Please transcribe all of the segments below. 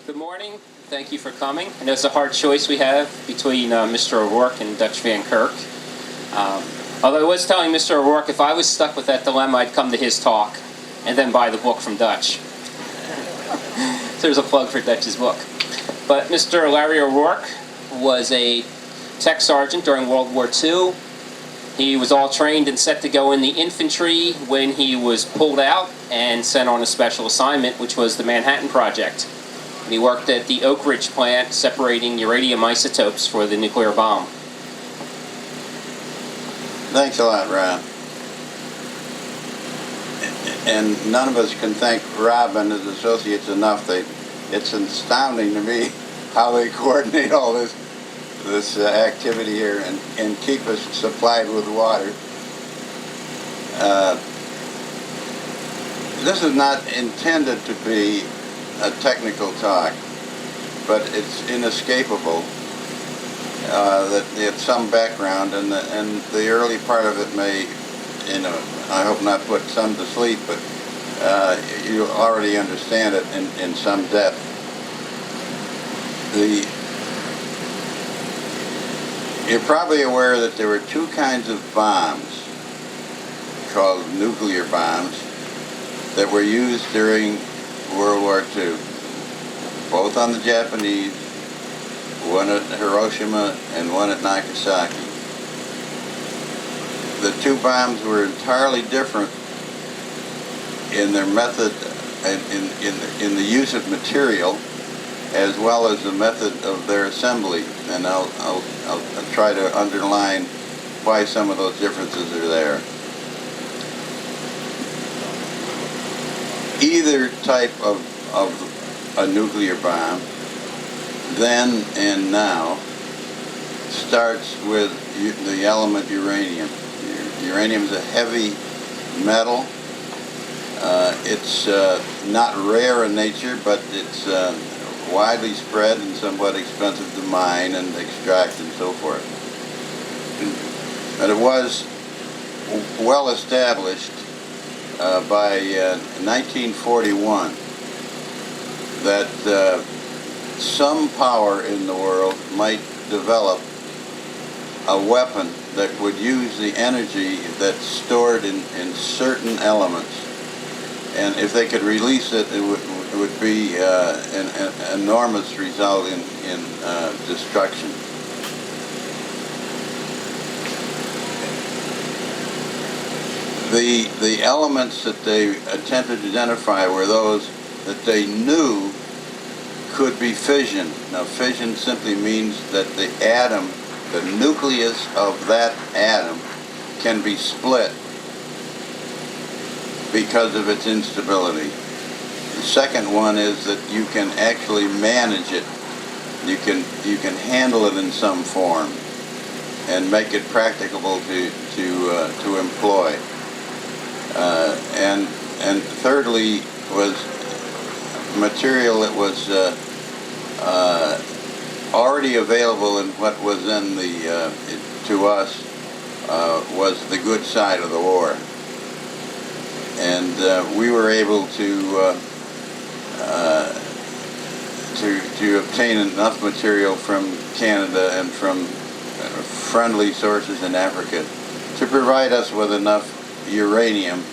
Good morning. Thank you for coming. I know it's a hard choice we have between Mr. O'Rourke and Dutch Van Kirk. Although I was telling Mr. O'Rourke if I was stuck with that dilemma, I'd come to his talk and then buy the book from Dutch. So there's a plug for Dutch's book. But Mr. Larry O'Rourke was a tech sergeant during World War II. He was all trained and set to go in the infantry when he was pulled out and sent on a special assignment, which was the Manhatan Project. He worked at the Oak Ridge plant separating uranium isotopes for the nuclear bomb. Thanks a lot, Rob. And none of us can thank Rob and his associates enough. It's astounding to me how they coordinate all this activity here and keep us supplied with water. This is not intended to be a technical talk, but it's inescapable that it's some background, and the early part of it may, I hope not put some to sleep, but you already understand it in some depth. You're probably aware that there were two kinds of bombs called nuclear bombs that were used during World War II, both on the Japanese, one at Hiroshima and one at Nagasaki. The two bombs were entirely different in their method and in the use of material, as well as the method of their assembly. And I'll try to underline why some of those differences are there. Either type of a nuclear bomb, then and now, starts with the element uranium. Uranium is a heavy metal. It's not rare in nature, but it's widely spread and somewhat expensive to mine and extract and so forth. But it was well established by 1941 that some power in the world might develop a weapon that would use the energy that's stored in certain elements, and if they could release it, it would be an enormous result in destruction. The elements that they attempted to identify were those that they knew could be fission. Now, fission simply means that the atom, the nucleus of that atom, can be split because of its instability. The second one is that you can actually manage it. You can handle it in some form and make it practicable to employ. And thirdly was material that was already available in what was in to us was the good side of the war, and we were able to obtain enough material from Canada and from friendly sources in Africa to provide us with enough uranium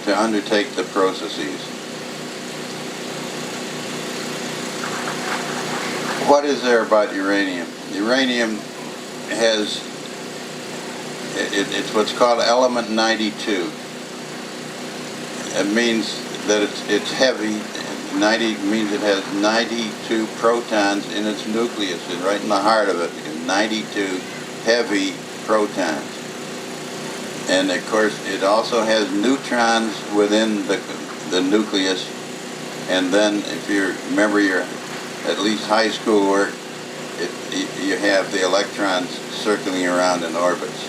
to undertake the processes. What is there about uranium? Uranium has, it's what's called element 92. It means that it's heavy. 90 means it has 92 protons in its nucleus, and right in the heart of it, 92 heavy protons. And of course, it also has neutrons within the nucleus. And then, if you remember your at least high school work, you have the electrons circling around in orbits.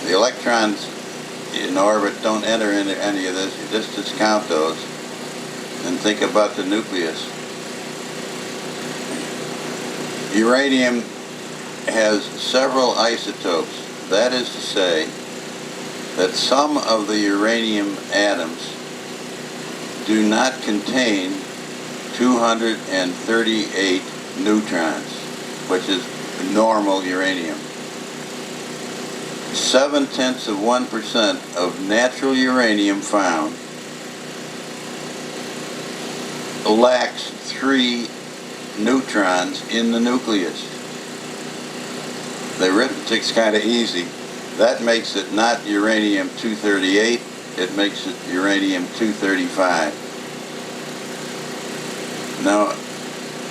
The electrons in orbit don't enter into any of this. You just discount those and think about the nucleus. Uranium has several isotopes. That is to say that some of the uranium atoms do not contain 238 neutrons, which is normal uranium. 0.7% of natural uranium found lacks 3 neutrons in the nucleus. The arithmetic's kind of easy. That makes it not uranium-238, it makes it uranium-235. Now,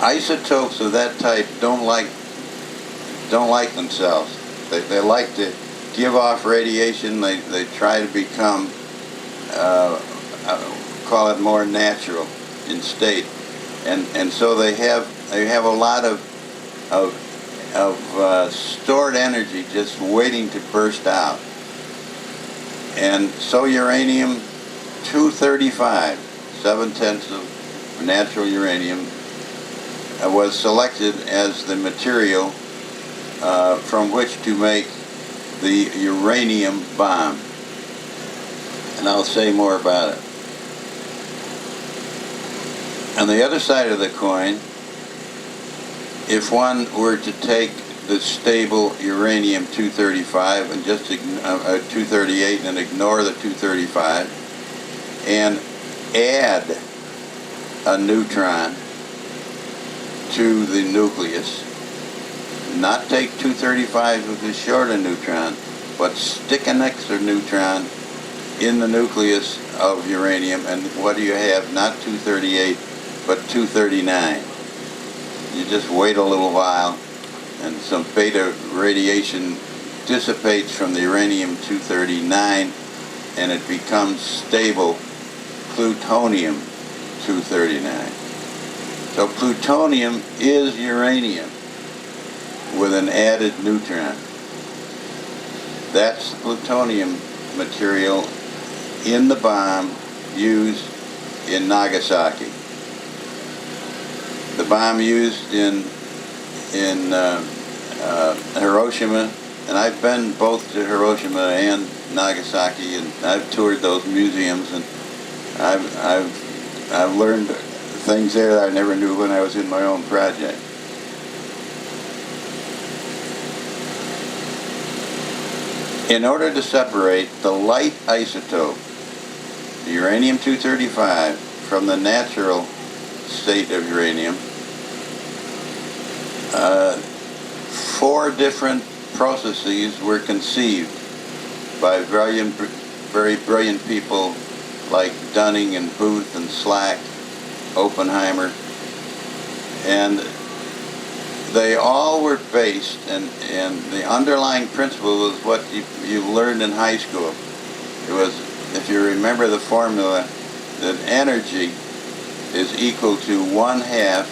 isotopes of that type don't like themselves. They like to give off radiation. They try to become, call it more natural in state, and so they have a lot of stored energy just waiting to burst out. And so uranium-235, 0.7 of natural uranium, was selected as the material from which to make the uranium bomb. And I'll say more about it. On the other side of the coin, if one were to take the stable uranium-235 and just 238 and ignore the 235 and add a neutron to the nucleus, not take 235 with a shorter neutron, but stick an extra neutron in the nucleus of uranium, and what do you have? Not 238, but 239. You just wait a little while, and some beta radiation dissipates from the uranium-239, and it becomes stable plutonium-239. So plutonium is uranium with an added neutron. That's the plutonium material in the bomb used in Nagasaki. The bomb used in Hiroshima, and I've been both to Hiroshima and Nagasaki, and I've toured those museums, and I've learned things there that I never knew when I was in my own project. In order to separate the light isotope, the uranium-235, from the natural state of uranium, 4 different processes were conceived by very brilliant people like Dunning and Booth and Slack, Oppenheimer, and they all were based, and the underlying principle was what you learned in high school. It was, if you remember the formula, that energy is equal to 1/2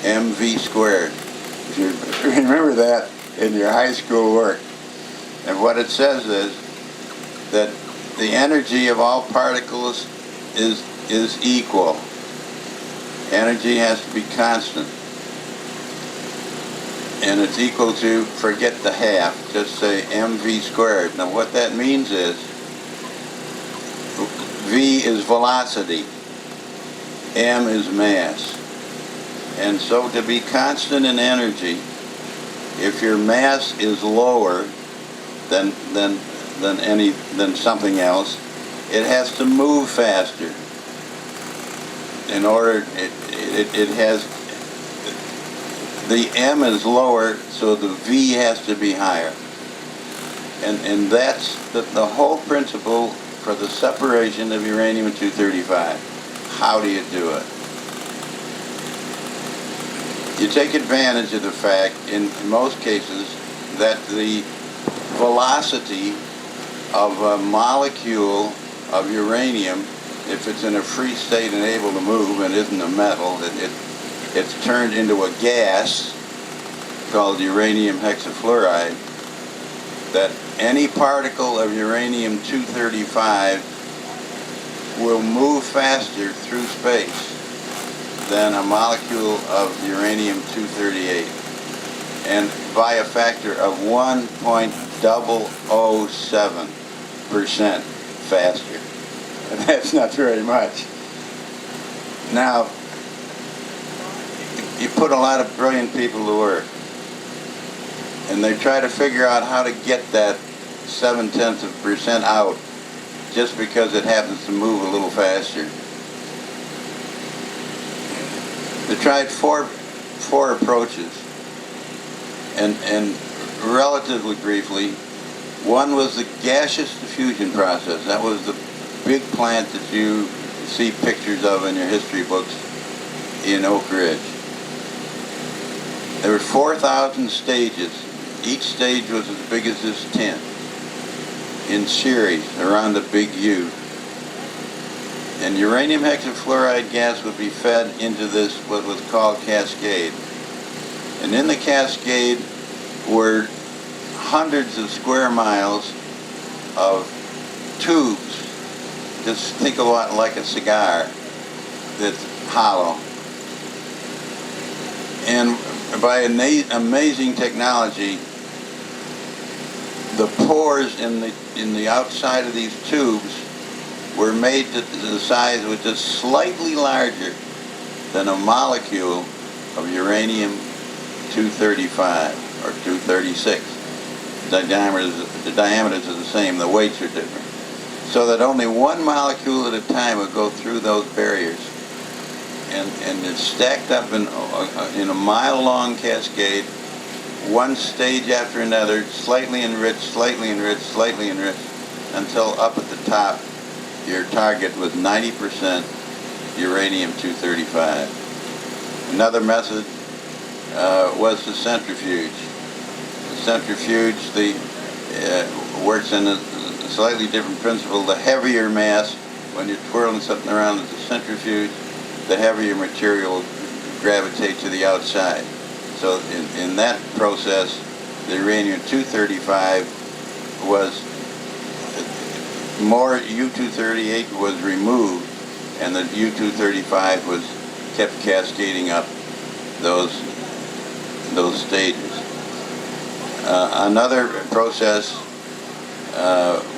mv squared. If you remember that in your high school work. And what it says is that the energy of all particles is equal. Energy has to be constant. And it's equal to, forget the half, just say mv squared. Now what that means is, v is velocity, m is mass. And so to be constant in energy, if your mass is lower than something else, it has to move faster. In order, it has, the m is lower, so the v has to be higher. And that's the whole principle for the separation of uranium-235. How do you do it? You take advantage of the fact, in most cases, that the velocity of a molecule of uranium, if it's in a free state and able to move and isn't a metal, it's turned into a gas called uranium hexafluoride, that any particle of uranium-235 will move faster through space than a molecule of uranium-238, and by a factor of 1.007% faster. And that's not very much. Now, you put a lot of brilliant people to work. And they try to figure out how to get that 0.7% out just because it happens to move a little faster. They tried four approaches. And relatively briefly, one was the gaseous diffusion process. That was the big plant that you see pictures of in your history books in Oak Ridge. There were 4,000 stages. Each stage was as big as this tent in series around the big U. And uranium hexafluoride gas would be fed into this, what was called cascade. And in the cascade were hundreds of square miles of tubes. Just think of it like a cigar that's hollow. And by amazing technology, the pores in the outside of these tubes were made to the size was just slightly larger than a molecule of uranium-235 or 236. The diameters are the same, the weights are different. So that only one molecule at a time would go through those barriers. And it's stacked up in a mile-long cascade, one stage after another, slightly enriched, slightly enriched, slightly enriched, until up at the top, your target was 90% uranium-235. Another method was the centrifuge. The centrifuge works in a slightly different principle. The heavier mass, when you're twirling something around at the centrifuge, the heavier material will gravitate to the outside. So in that process, the uranium-235 was more U-238 was removed, and the U-235 was kept cascading up those stages. Another process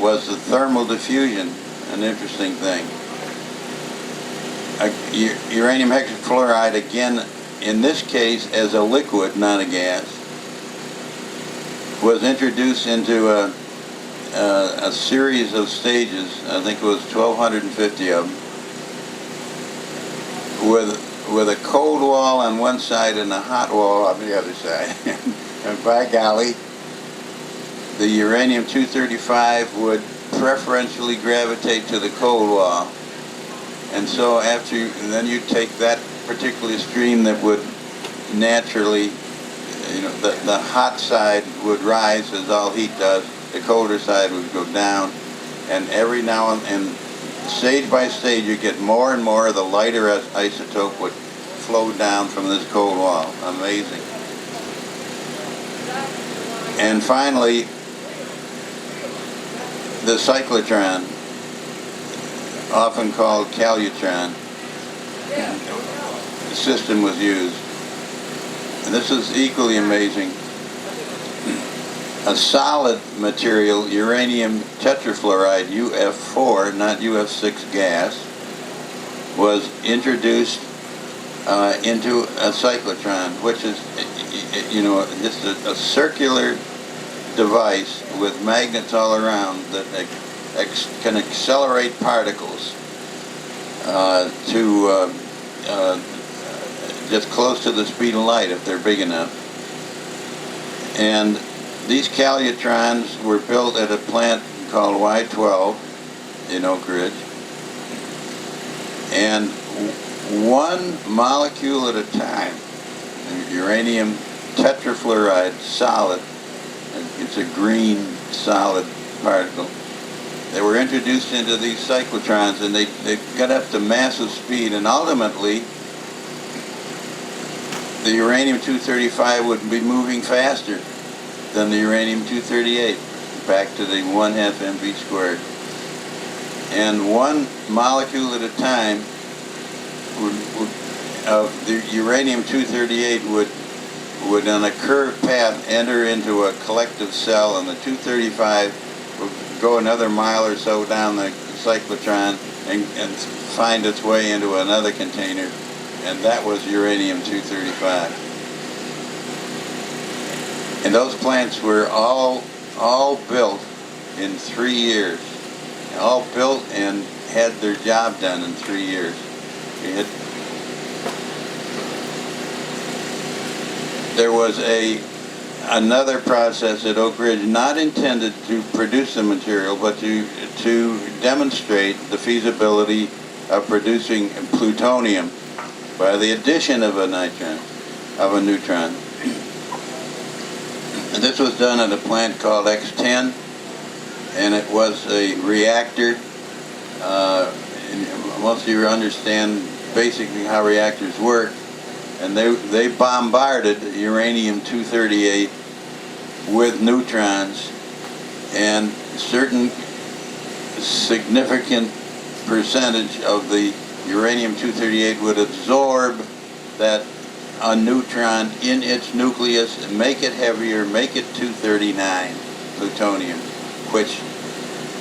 was the thermal diffusion, an interesting thing. Uranium hexafluoride, again, in this case as a liquid, not a gas, was introduced into a series of stages. I think it was 1,250 of them, with a cold wall on one side and a hot wall on the other side. And by golly, the uranium-235 would preferentially gravitate to the cold wall. And so then you take that particular stream that would naturally, the hot side would rise as all heat does, the colder side would go down, and every now and then, stage by stage, you get more and more of the lighter isotope would flow down from this cold wall. Amazing. And finally, the cyclotron, often called calutron, the system was used. And this is equally amazing. A solid material, uranium tetrafluoride, UF4, not UF6 gas, was introduced into a cyclotron, which is, just a circular device with magnets all around that can accelerate particles to just close to the speed of light if they're big enough. And these calutrons were built at a plant called Y12 in Oak Ridge. And one molecule at a time, uranium tetrafluoride, solid, it's a green solid particle, they were introduced into these cyclotrons, and they got up to massive speed, and ultimately the uranium-235 would be moving faster than the uranium-238, back to the 1/2 MV squared. And one molecule at a time of the uranium-238 would on a curved path enter into a collective cell, and the 235 would go another mile or so down the cyclotron and find its way into another container, and that was uranium-235. And those plants were all built in 3 years. All built and had their job done in 3 years. There was another process at Oak Ridge not intended to produce the material, but to demonstrate the feasibility of producing plutonium by the addition of a neutron. And this was done at a plant called X10, and it was a reactor. Most of you understand basically how reactors work, and they bombarded uranium-238 with neutrons, and certain significant percentage of the uranium-238 would absorb that a neutron in its nucleus and make it heavier, make it 239 plutonium, which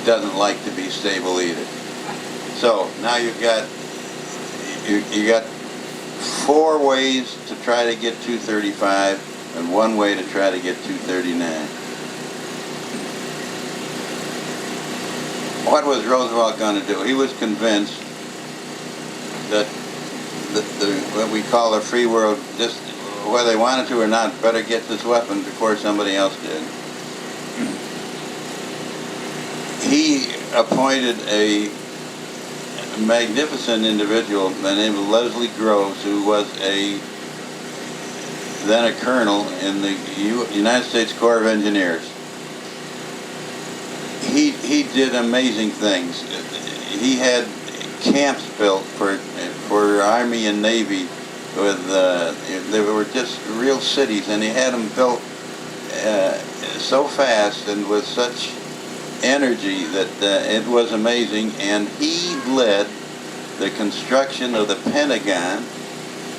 doesn't like to be stable either. So now you got 4 ways to try to get 235 and 1 way to try to get 239. What was Roosevelt going to do? He was convinced that what we call the free world, just whether they wanted to or not, better get this weapon before somebody else did. He appointed a magnificent individual by the name of Leslie Groves, who was then a colonel in the United States Corps of Engineers. He did amazing things. He had camps built for Army and Navy with they were just real cities, and he had them built so fast and with such energy that it was amazing. And he led the construction of the Pentagon,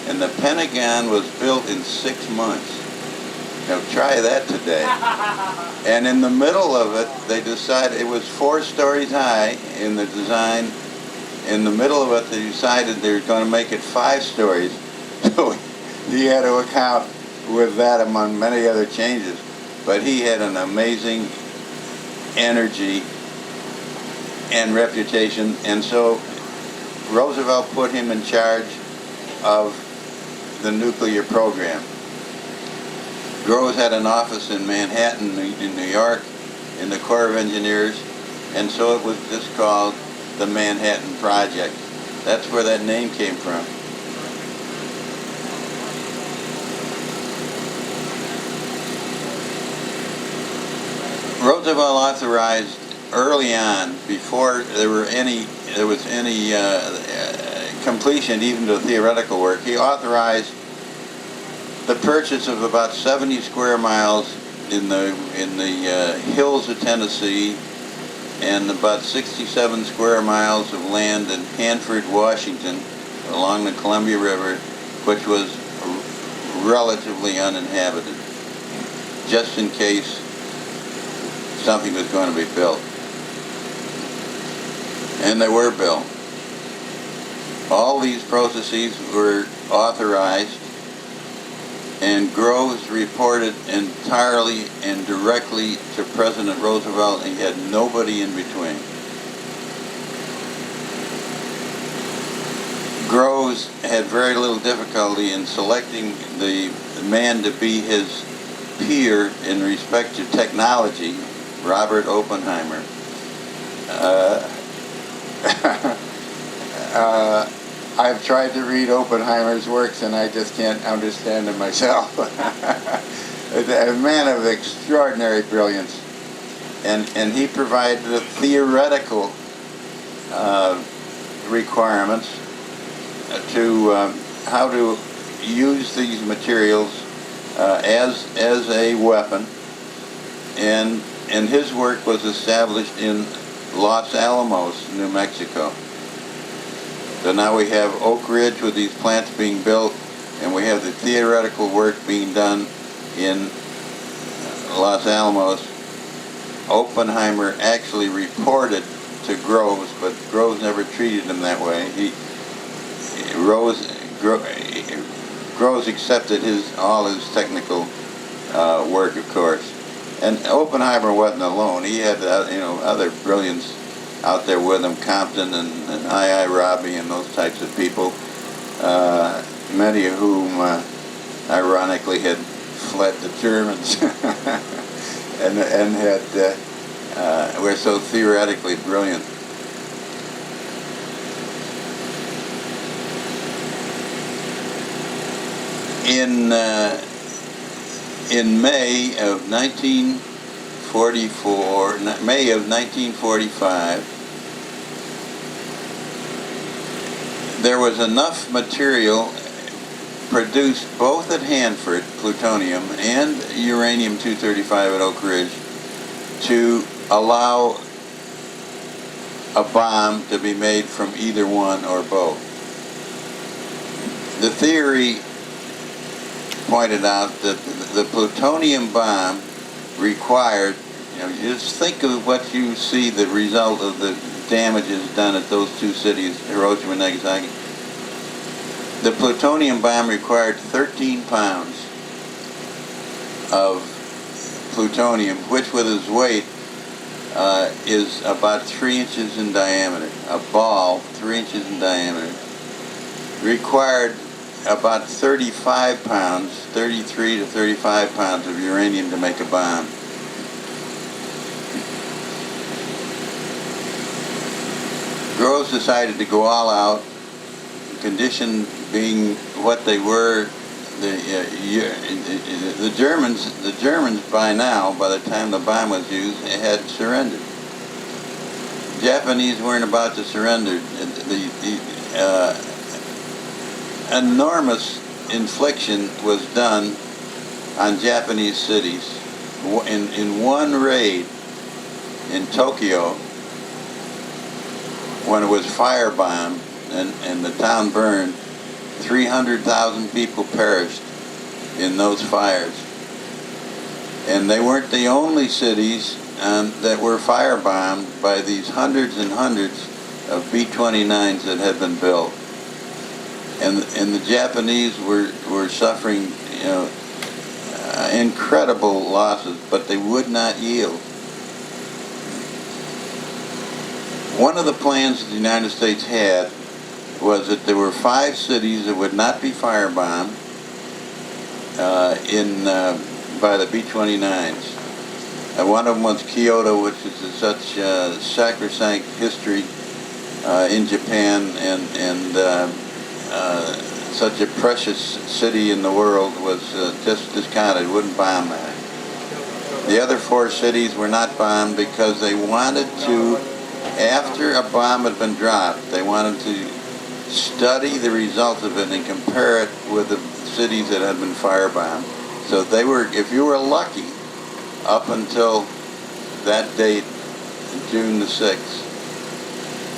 and the Pentagon was built in 6 months. Now try that today. And in the middle of it, they decided it was 4 stories high in the design. In the middle of it, they decided they were going to make it 5 stories. So he had to account with that among many other changes. But he had an amazing energy and reputation, and so Roosevelt put him in charge of the nuclear program. Groves had an office in Manhattan, in New York, in the Corps of Engineers, and so it was just called the Manhattan Project. That's where that name came from. Roosevelt authorized early on, before there was any completion even to theoretical work, he authorized the purchase of about 70 square miles in the hills of Tennessee, and about 67 square miles of land in Hanford, Washington, along the Columbia River, which was relatively uninhabited, just in case something was going to be built. And they were built. All these processes were authorized, and Groves reported entirely and directly to President Roosevelt, and he had nobody in between. Groves had very little difficulty in selecting the man to be his peer in respect to technology, Robert Oppenheimer. I've tried to read Oppenheimer's works, and I just can't understand them myself. A man of extraordinary brilliance, and he provided the theoretical requirements to how to use these materials as a weapon, and his work was established in Los Alamos, New Mexico. So now we have Oak Ridge with these plants being built, and we have the theoretical work being done in Los Alamos. Oppenheimer actually reported to Groves, but Groves never treated him that way. Groves accepted all his technical work, of course. And Oppenheimer wasn't alone. He had other brilliants out there with him, Compton and I.I. Rabi and those types of people, many of whom ironically had fled the Germans and were so theoretically brilliant. In May of 1945, there was enough material produced both at Hanford, plutonium, and uranium-235 at Oak Ridge to allow a bomb to be made from either one or both. The theory pointed out that the plutonium bomb required, just think of what you see the result of the damages done at those two cities, Hiroshima and Nagasaki. The plutonium bomb required 13 pounds of plutonium, which with its weight is about 3 inches in diameter. A ball 3 inches in diameter required about 35 pounds, 33 to 35 pounds of uranium to make a bomb. Groves decided to go all out, condition being what they were. The Germans by now, by the time the bomb was used, had surrendered. Japanese weren't about to surrender. Enormous infliction was done on Japanese cities. In one raid in Tokyo, when it was firebombed and the town burned, 300,000 people perished in those fires. And they weren't the only cities that were firebombed by these hundreds and hundreds of B-29s that had been built. And the Japanese were suffering, incredible losses, but they would not yield. One of the plans that the United States had was that there were 5 cities that would not be firebombed by the B-29s. One of them was Kyoto, which is such sacrosanct history in Japan, and such a precious city in the world, was just discounted, wouldn't bomb that. The other 4 cities were not bombed because they wanted to, after a bomb had been dropped, they wanted to study the results of it and compare it with the cities that had been firebombed. So they were, if you were lucky, up until that date, June the 6th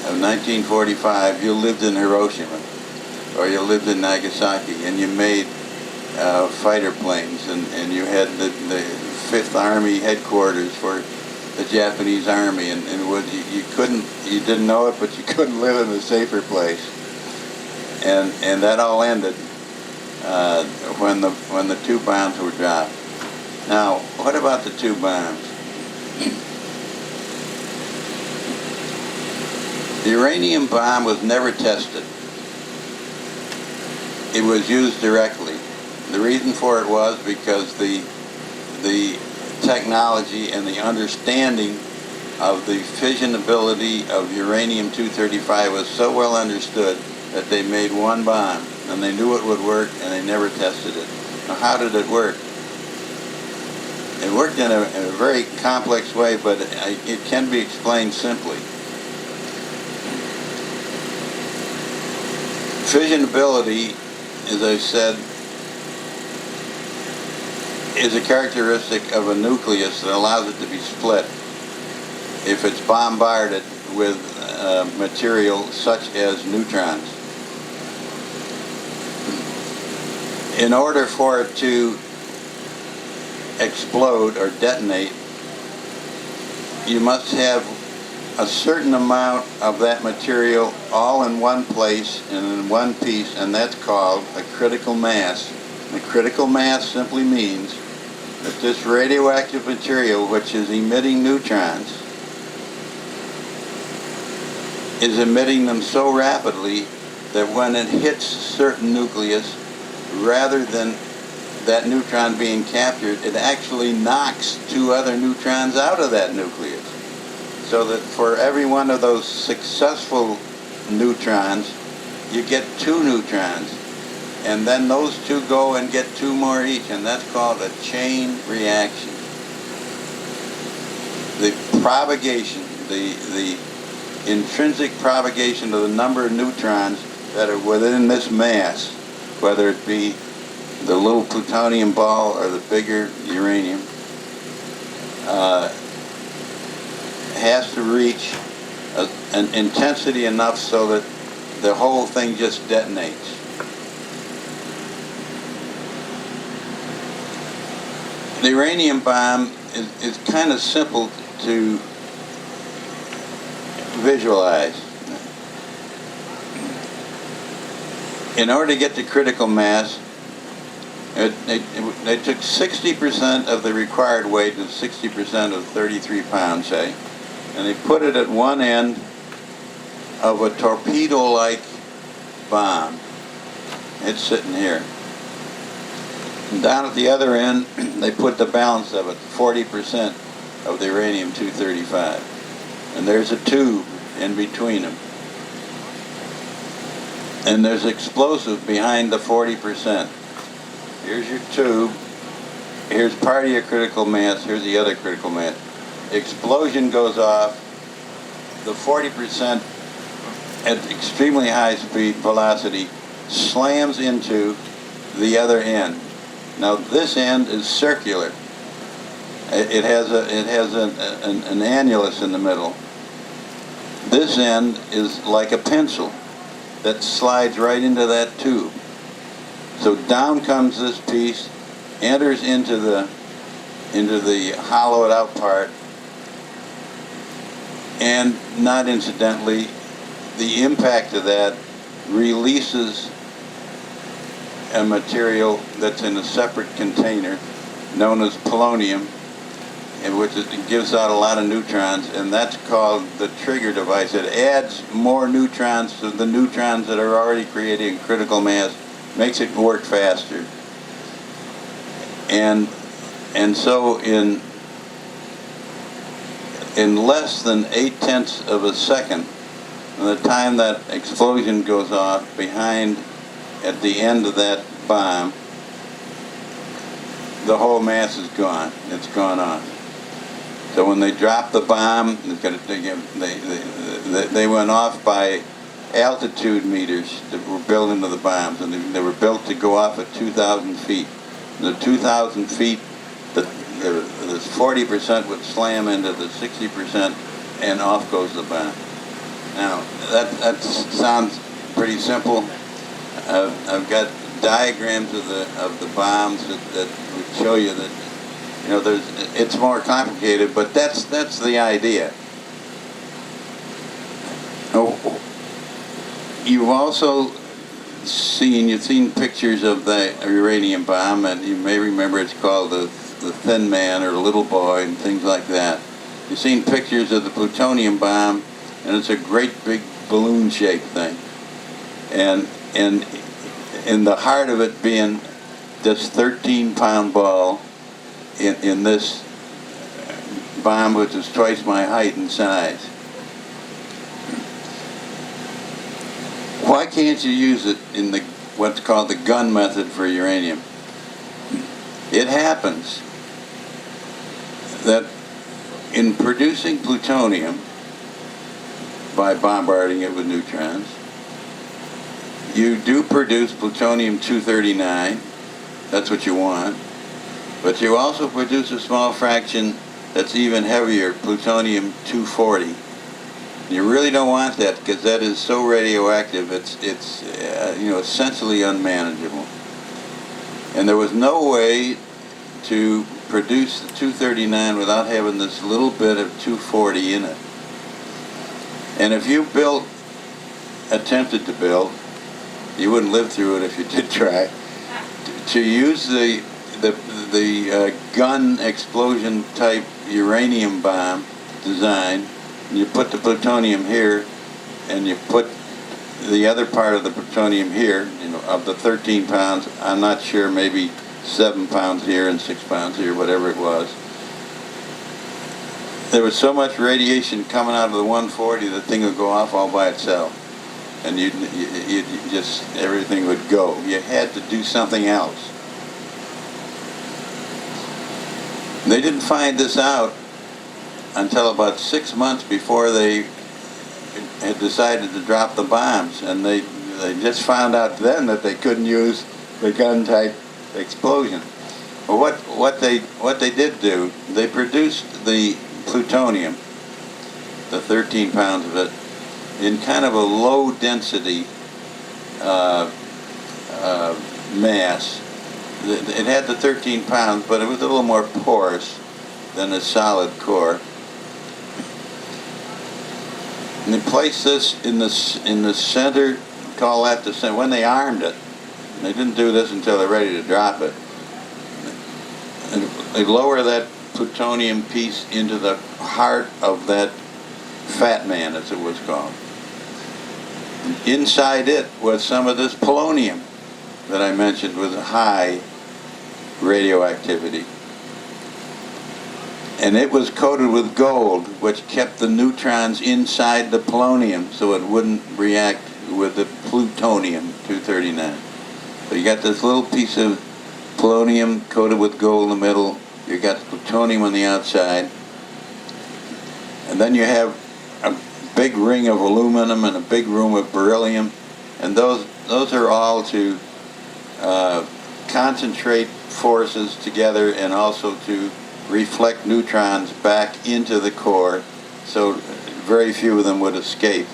of 1945, you lived in Hiroshima, or you lived in Nagasaki, and you made fighter planes, and you had the 5th Army headquarters for the Japanese Army, and you didn't know it, but you couldn't live in a safer place. And that all ended when the 2 bombs were dropped. Now, what about the 2 bombs? The uranium bomb was never tested. It was used directly. The reason for it was because the technology and the understanding of the fissionability of uranium-235 was so well understood that they made 1 bomb, and they knew it would work, and they never tested it. Now, how did it work? It worked in a very complex way, but it can be explained simply. Fissionability, as I said, is a characteristic of a nucleus that allows it to be split if it's bombarded with material such as neutrons. In order for it to explode or detonate, you must have a certain amount of that material all in one place and in one piece, and that's called a critical mass. The critical mass simply means that this radioactive material, which is emitting neutrons, is emitting them so rapidly that when it hits a certain nucleus, rather than that neutron being captured, it actually knocks two other neutrons out of that nucleus. So that for every one of those successful neutrons, you get two neutrons. And then those two go and get two more each, and that's called a chain reaction. The propagation, the intrinsic propagation of the number of neutrons that are within this mass, whether it be the little plutonium ball or the bigger uranium, has to reach an intensity enough so that the whole thing just detonates. The uranium bomb is kind of simple to visualize. In order to get to critical mass, they took 60% of the required weight, and 60% of 33 pounds, say, and they put it at one end of a torpedo-like bomb. It's sitting here. And down at the other end, they put the balance of it, 40% of the uranium-235. And there's a tube in between them. And there's explosive behind the 40%. Here's your tube. Here's part of your critical mass. Here's the other critical mass. Explosion goes off. The 40% at extremely high speed velocity slams into the other end. Now this end is circular. It has an annulus in the middle. This end is like a pencil that slides right into that tube. So down comes this piece, enters into the hollowed out part, and not incidentally, the impact of that releases a material that's in a separate container known as polonium, in which it gives out a lot of neutrons, and that's called the trigger device. It adds more neutrons to the neutrons that are already creating critical mass, makes it work faster. And so in less than 0.8 of a second, from the time that explosion goes off behind at the end of that bomb, the whole mass is gone. It's gone off. So when they dropped the bomb, they went off by altitude meters that were built into the bombs, and they were built to go off at 2,000 feet. The 2,000 feet, the 40% would slam into the 60%, and off goes the bomb. Now that sounds pretty simple. I've got diagrams of the bombs that would show you that, you know, it's more complicated, but that's the idea. Oh, you've also seen pictures of the uranium bomb, and you may remember it's called the Thin Man or Little Boy and things like that. You've seen pictures of the plutonium bomb, and it's a great big balloon-shaped thing, and in the heart of it being this 13-pound ball in this bomb, which is twice my height in size. Why can't you use it in what's called the gun method for uranium? It happens that in producing plutonium by bombarding it with neutrons, you do produce plutonium-239, that's what you want, but you also produce a small fraction that's even heavier, plutonium-240. You really don't want that, because that is so radioactive, it's essentially unmanageable. And there was no way to produce the 239 without having this little bit of 240 in it. And if you attempted to build, you wouldn't live through it if you did try, to use the gun explosion type uranium bomb design. You put the plutonium here, and you put the other part of the plutonium here. Of the 13 pounds, I'm not sure, maybe 7 pounds here and 6 pounds here, whatever it was. There was so much radiation coming out of the 140, the thing would go off all by itself, and you just, everything would go. You had to do something else. They didn't find this out until about 6 months before they had decided to drop the bombs, and they just found out then that they couldn't use the gun type explosion. Well, what they did do, they produced the plutonium, the 13 pounds of it, in kind of a low density mass. It had the 13 pounds, but it was a little more porous than a solid core. And they placed this in the center, call that the center, when they armed it. They didn't do this until they're ready to drop it. And they lower that plutonium piece into the heart of that fat man, as it was called. Inside it was some of this polonium that I mentioned with high radioactivity. And it was coated with gold, which kept the neutrons inside the polonium so it wouldn't react with the plutonium-239. So you got this little piece of polonium coated with gold in the middle. You got plutonium on the outside. And then you have a big ring of aluminum and a big room of beryllium. And those are all to concentrate forces together and also to reflect neutrons back into the core, so very few of them would escape.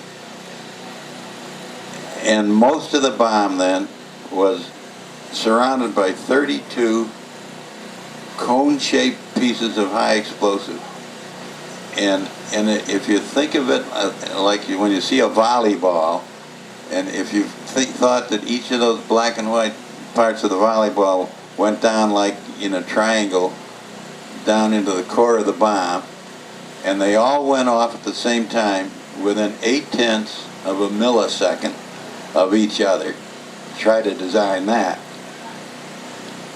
And most of the bomb then was surrounded by 32 cone-shaped pieces of high explosive. And if you think of it like when you see a volleyball, and if you thought that each of those black and white parts of the volleyball went down like in a triangle down into the core of the bomb, and they all went off at the same time within 0.8 of a millisecond of each other. Try to design that.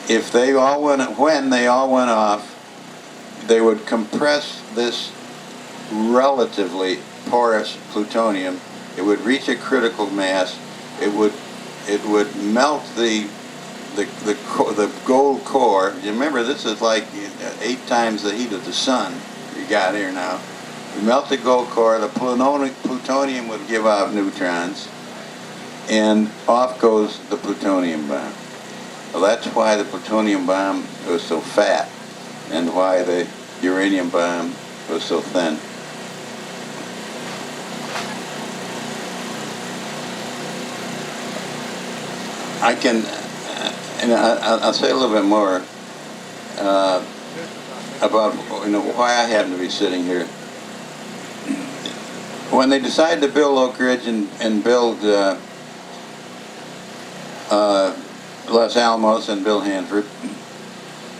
If they all when they all went off, they would compress this relatively porous plutonium. It would reach a critical mass. It would melt the gold core. You remember, this is like 8 times the heat of the sun you got here now. You melt the gold core, the plutonium would give off neutrons, and off goes the plutonium bomb. Well, that's why the plutonium bomb was so fat, and why the uranium bomb was so thin. I can, and I'll say a little bit more about why I happen to be sitting here. When they decided to build Oak Ridge and build Los Alamos and build Hanford,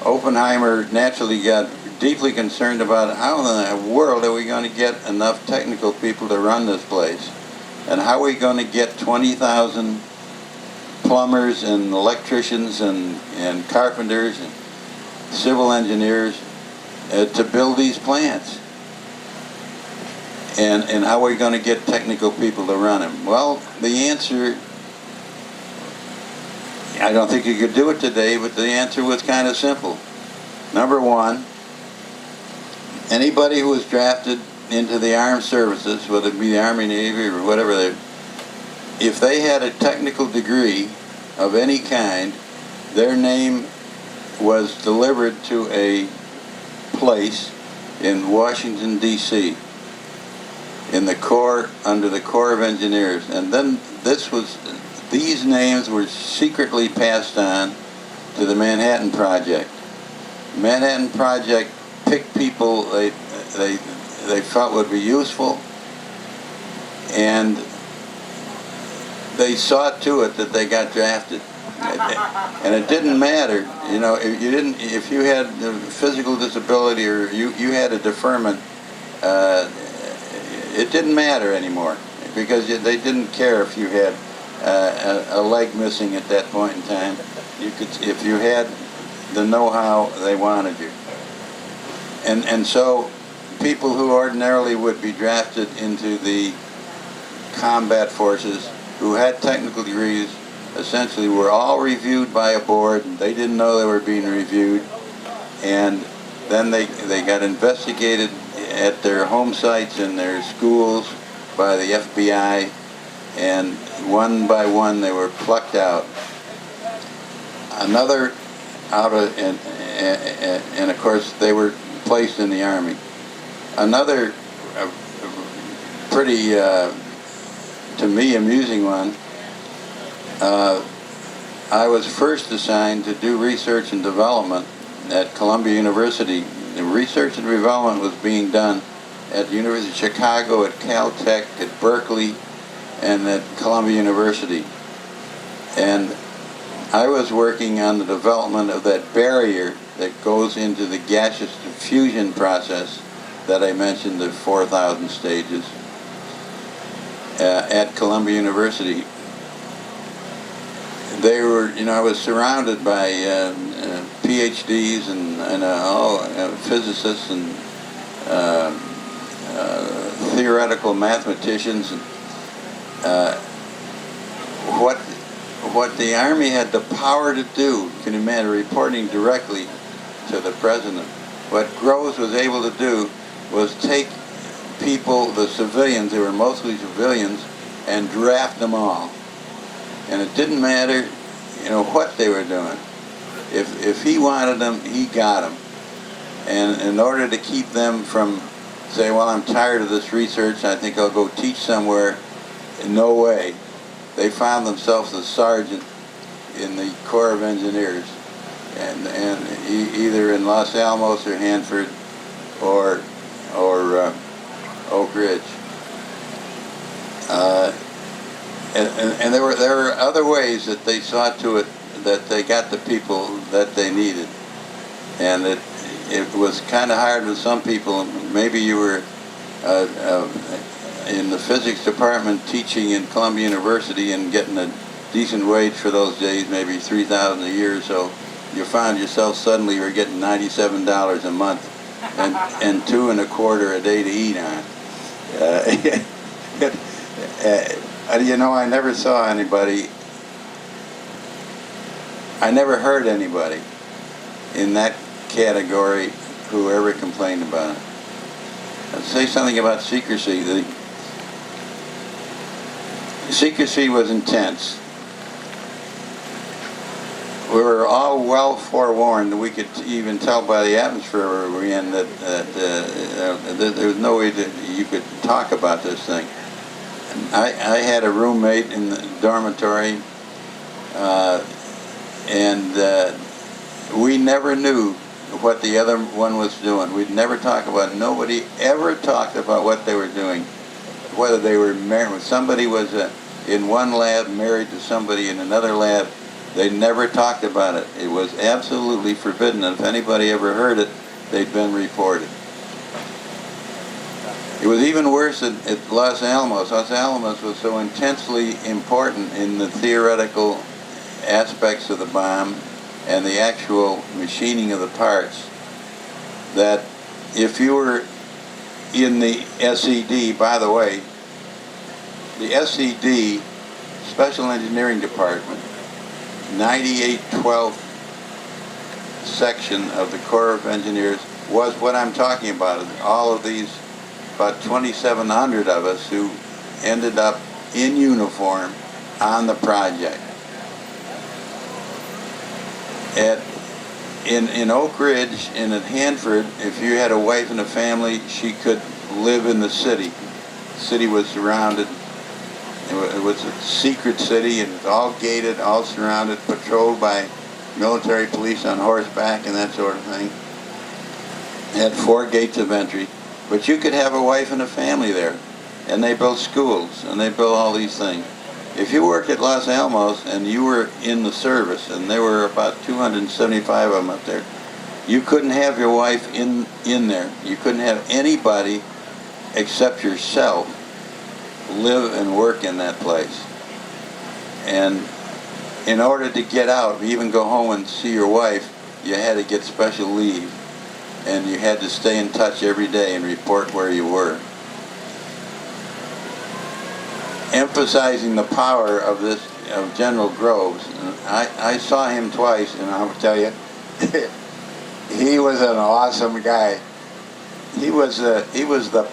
Oppenheimer naturally got deeply concerned about how in the world are we going to get enough technical people to run this place, and how are we going to get 20,000 plumbers and electricians and carpenters and civil engineers to build these plants, and how are we going to get technical people to run them? Well, the answer, I don't think you could do it today, but the answer was kind of simple. Number one, anybody who was drafted into the armed services, whether it be the Army, Navy, or whatever, if they had a technical degree of any kind, their name was delivered to a place in Washington, D.C., in the Corps, under the Corps of Engineers. And then these names were secretly passed on to the Manhattan Project. The Manhattan Project picked people they felt would be useful, and they saw to it that they got drafted. And it didn't matter, you know, if you had a physical disability or you had a deferment, it didn't matter anymore, because they didn't care if you had a leg missing at that point in time. You could, if you had the know-how, they wanted you. And so people who ordinarily would be drafted into the combat forces, who had technical degrees, essentially were all reviewed by a board. They didn't know they were being reviewed, and then they got investigated at their home sites and their schools by the FBI, and one by one they were plucked out. Another out of, and of course they were placed in the Army. Another pretty, to me, amusing one. I was first assigned to do research and development at Columbia University. The research and development was being done at the University of Chicago, at Caltech, at Berkeley, and at Columbia University. And I was working on the development of that barrier that goes into the gaseous diffusion process that I mentioned, the 4,000 stages, at Columbia University. They were, you know, I was surrounded by PhDs and physicists and theoretical mathematicians. And, what the Army had the power to do, you can imagine, reporting directly to the President. What Groves was able to do was take people, the civilians, they were mostly civilians, and draft them all. And it didn't matter, you know, what they were doing. If he wanted them, he got them. And in order to keep them from saying, well, I'm tired of this research, I think I'll go teach somewhere, no way. They found themselves a sergeant in the Corps of Engineers, and either in Los Alamos or Hanford or Oak Ridge. And there were other ways that they saw to it that they got the people that they needed. And it was kind of hard with some people. Maybe you were in the physics department teaching in Columbia University and getting a decent wage for those days, maybe $3,000 a year or so. You found yourself suddenly you were getting $97 a month and $2.25 a day to eat on. You know, I never saw anybody, I never heard anybody in that category who ever complained about it. I'll say something about secrecy. The secrecy was intense. We were all well forewarned. We could even tell by the atmosphere we were in that there was no way that you could talk about this thing. I had a roommate in the dormitory, and we never knew what the other one was doing. We'd never talk about it. Nobody ever talked about what they were doing, whether they were married. Somebody was in one lab married to somebody in another lab. They never talked about it. It was absolutely forbidden, and if anybody ever heard it, they'd been reported. It was even worse at Los Alamos. Los Alamos was so intensely important in the theoretical aspects of the bomb and the actual machining of the parts that if you were in the SED, by the way, the SED, Special Engineering Department, 9812th section of the Corps of Engineers was what I'm talking about. All of these, about 2,700 of us who ended up in uniform on the project. In Oak Ridge and at Hanford, if you had a wife and a family, she could live in the city. The city was surrounded. It was a secret city, and it was all gated, all surrounded, patrolled by military police on horseback and that sort of thing. It had 4 gates of entry. But you could have a wife and a family there. and they built schools, and they built all these things. If you worked at Los Alamos and you were in the service, and there were about 275 of them up there, you couldn't have your wife in there. You couldn't have anybody except yourself live and work in that place. And in order to get out, even go home and see your wife, you had to get special leave. And you had to stay in touch every day and report where you were. Emphasizing the power of General Groves. And I saw him twice, and I'll tell you, he was an awesome guy. He was the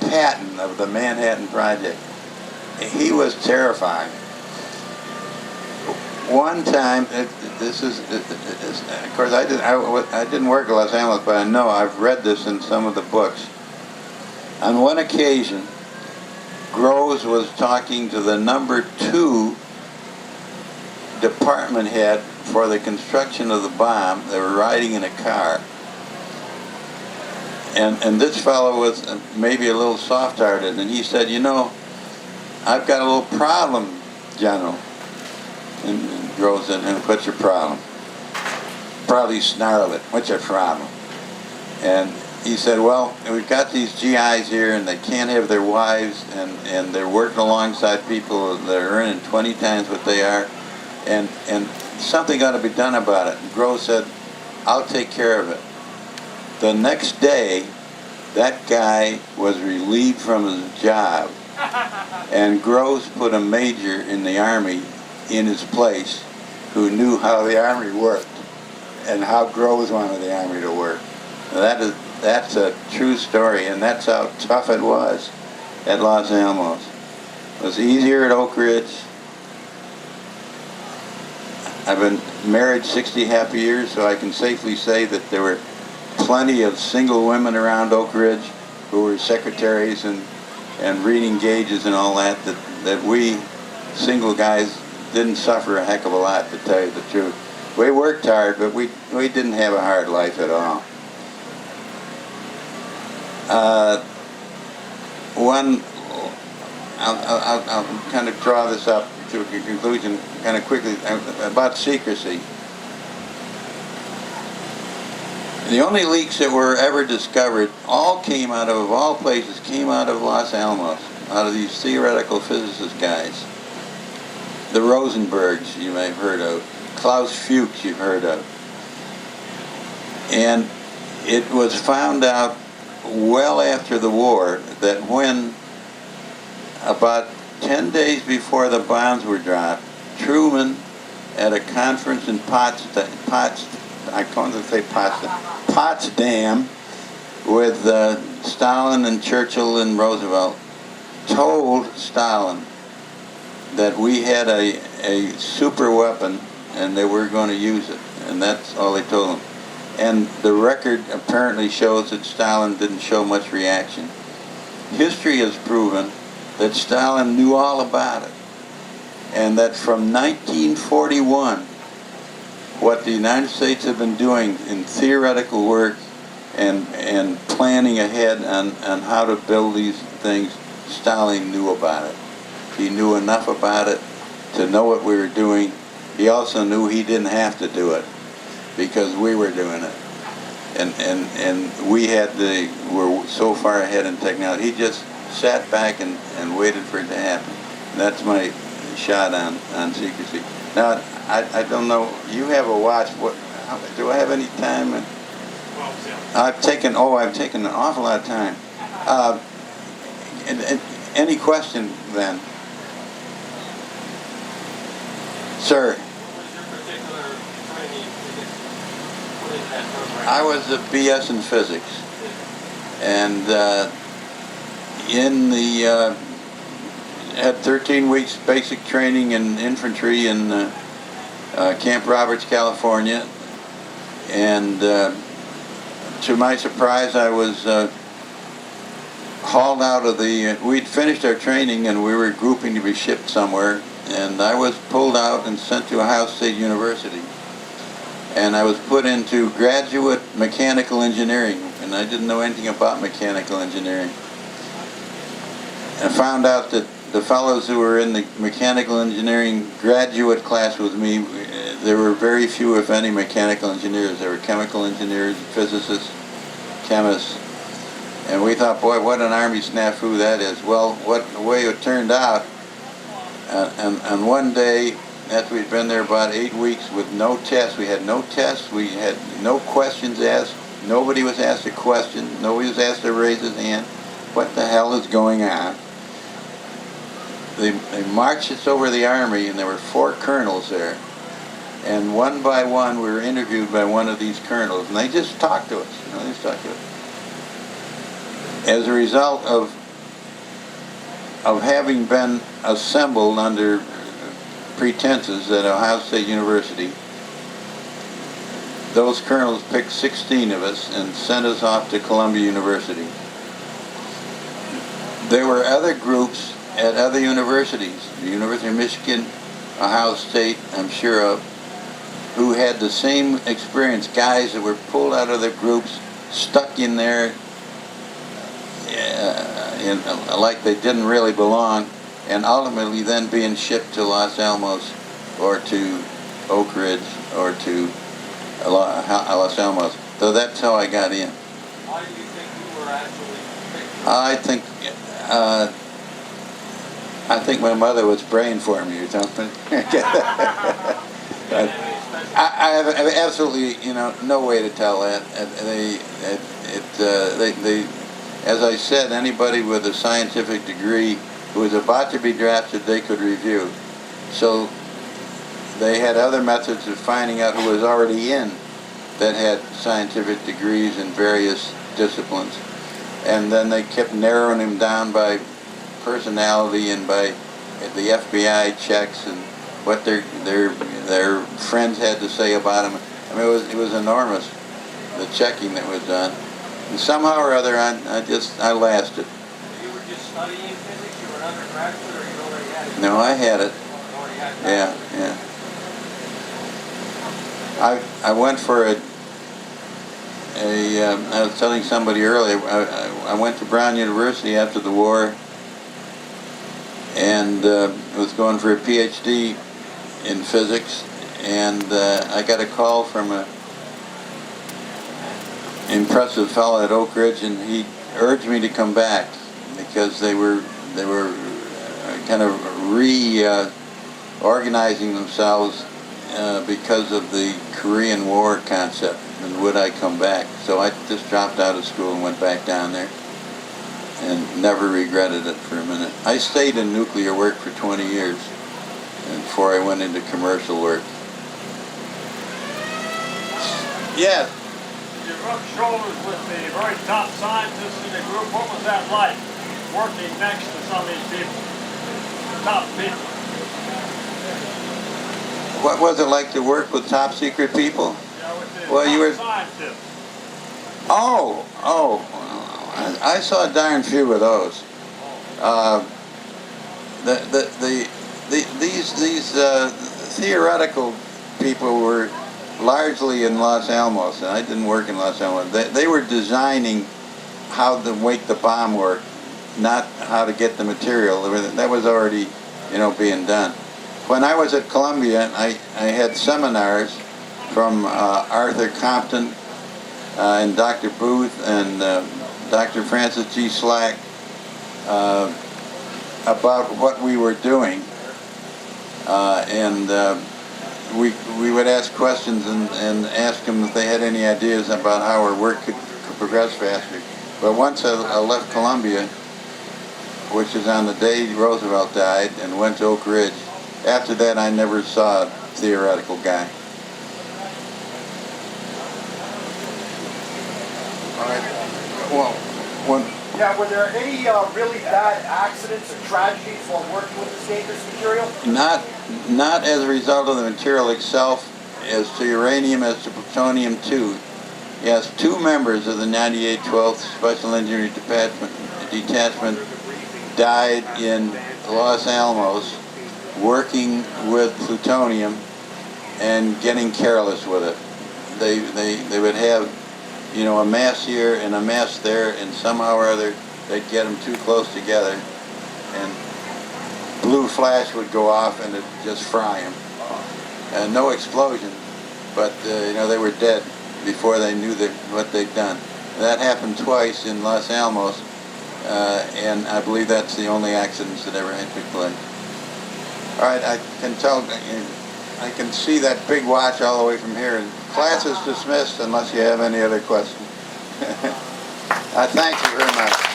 Patton of the Manhattan Project. He was terrifying. One time, of course, I didn't work at Los Alamos, but I know I've read this in some of the books. On one occasion, Groves was talking to the #2 department head for the construction of the bomb. They were riding in a car. And this fellow was maybe a little soft-hearted, and he said, "You know, I've got a little problem, General." And Groves said, "And what's your problem?" Probably snarled it, "What's your problem?" And he said, "Well, we've got these GIs here, and they can't have their wives, and they're working alongside people that are earning 20 times what they are, and something got to be done about it." And Groves said, "I'll take care of it." The next day, that guy was relieved from his job, and Groves put a major in the Army in his place who knew how the Army worked and how Groves wanted the Army to work. That's a true story, and that's how tough it was at Los Alamos. It was easier at Oak Ridge. I've been married 60 happy years, so I can safely say that there were plenty of single women around Oak Ridge who were secretaries and reading gauges and all that we single guys didn't suffer a heck of a lot, to tell you the truth. We worked hard, but we didn't have a hard life at all. I'll kind of draw this up to a conclusion kind of quickly about secrecy. The only leaks that were ever discovered all places came out of Los Alamos, out of these theoretical physicist guys. The Rosenbergs, you may have heard of. Klaus Fuchs, you've heard of. And it was found out well after the war that when, about 10 days before the bombs were dropped, Truman, at a conference in Potsdam, with Stalin and Churchill and Roosevelt, told Stalin that we had a super weapon and they were going to use it. And that's all they told him. And the record apparently shows that Stalin didn't show much reaction. History has proven that Stalin knew all about it. And that from 1941, what the United States have been doing in theoretical work and planning ahead on how to build these things, Stalin knew about it. He knew enough about it to know what we were doing. He also knew he didn't have to do it because we were doing it. And we were so far ahead in technology. He just sat back and waited for it to happen. That's my shot on secrecy. Now, I don't know, you have a watch. Do I have any time? I've taken an awful lot of time. Any question then? Sir? I was a BS in physics, and had 13 weeks basic training in infantry in Camp Roberts, California, and to my surprise, I was hauled out of we'd finished our training and we were grouping to be shipped somewhere, and I was pulled out and sent to Ohio State University. And I was put into graduate mechanical engineering, and I didn't know anything about mechanical engineering. I found out that the fellows who were in the mechanical engineering graduate class with me, there were very few, if any, mechanical engineers. There were chemical engineers, physicists, chemists. And we thought, boy, what an Army snafu that is. Well, the way it turned out, and one day, after we'd been there about 8 weeks with no tests, we had no tests, we had no questions asked, nobody was asked a question, nobody was asked to raise his hand. What the hell is going on? They marched us over the Army, and there were 4 colonels there. And one by one, we were interviewed by one of these colonels, and they just talked to us. They just talked to us. As a result of having been assembled under pretenses at Ohio State University, those colonels picked 16 of us and sent us off to Columbia University. There were other groups at other universities, the University of Michigan, Ohio State, I'm sure of, who had the same experience, guys that were pulled out of their groups, stuck in there like they didn't really belong, and ultimately then being shipped to Los Alamos or to Oak Ridge or to Los Alamos. So that's how I got in. Why do you think you were actually picked? I think my mother was praying for me or something. I have absolutely, no way to tell that. They, as I said, anybody with a scientific degree who was about to be drafted, they could review. So they had other methods of finding out who was already in that had scientific degrees in various disciplines. And then they kept narrowing them down by personality and by the FBI checks and what their friends had to say about them. I mean, it was enormous, the checking that was done. And somehow or other, I lasted. You were just studying physics? You were an undergraduate, or you already had it? No, I had it. You already had it? Yeah. I went for I was telling somebody earlier, I went to Brown University after the war and was going for a PhD in physics, and I got a call from an impressive fellow at Oak Ridge, and he urged me to come back because they were kind of reorganizing themselves because of the Korean War concept, and would I come back? So I just dropped out of school and went back down there and never regretted it for a minute. I stayed in nuclear work for 20 years before I went into commercial work. Yeah. You rubbed shoulders with the very top scientists in the group. What was that like, working next to some of these people, top people? What was it like to work with top secret people? Yeah, with the Well, you were. scientists. I saw darn few of those. These theoretical people were largely in Los Alamos, and I didn't work in Los Alamos. They were designing how to make the bomb work, not how to get the material. That was already, being done. When I was at Columbia, I had seminars from Arthur Compton and Dr. Booth and Dr. Francis G. Slack about what we were doing, and we would ask questions and ask them if they had any ideas about how our work could progress faster. But once I left Columbia, which is on the day Roosevelt died, and went to Oak Ridge, after that I never saw a theoretical guy. All right. Well, Yeah, were there any really bad accidents or tragedies while working with this dangerous material? not as a result of the material itself, as to uranium, as to plutonium-2. Yes, 2 members of the 9812th Special Engineering Detachment died in Los Alamos working with plutonium and getting careless with it. They would have, a mass here and a mass there, and somehow or other they'd get them too close together, and blue flash would go off and it'd just fry them. No explosion, but they were dead before they knew what they'd done. That happened twice in Los Alamos, and I believe that's the only accidents that ever took place. All right, I can see that big watch all the way from here. Class is dismissed unless you have any other questions. I thank you very much.